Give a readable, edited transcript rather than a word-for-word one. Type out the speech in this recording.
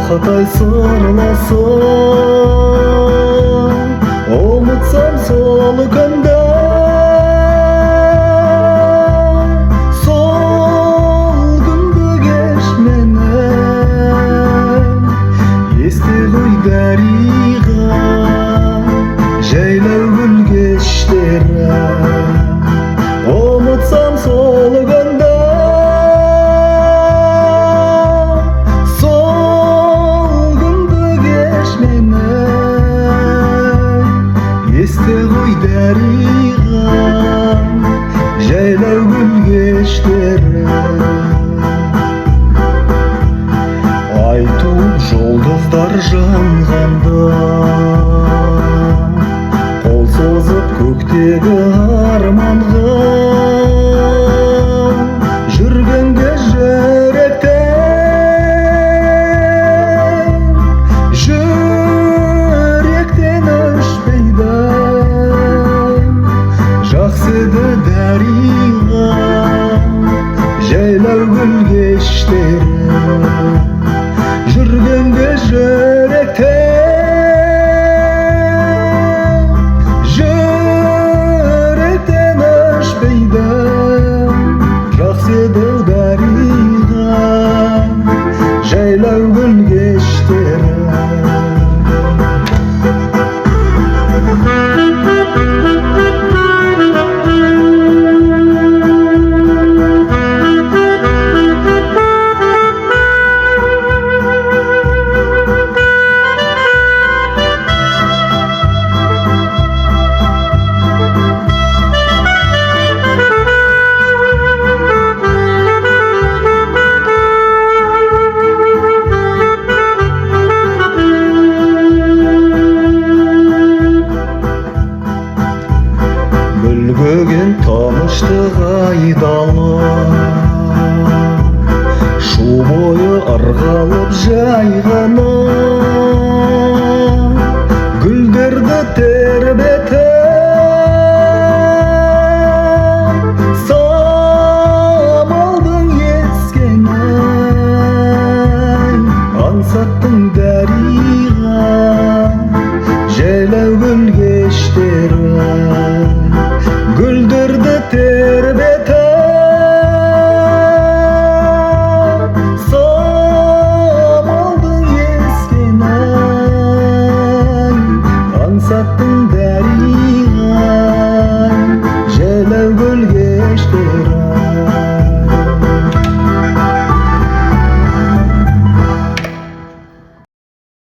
Бақытай сырласың, ұмытсам сол күнді, сол күнді кеш менен. Есте ғой дариға жайлау гүл кештері, ұмытсам сол күнді, есте ғой дариға жайлау гүл кештері. Ай туып жұлдыздар жанғанда, қол созып көктегі арманға, жүргенде жүректен өшпейді. Жақсыды дариға жайлау гүл кештері, жүргенде жүректен өшпейді. Жақсыды дариға жайлау гүл кештері. Бүлгіген таныштық айдалы, шу бойы ырғалып жайғаны,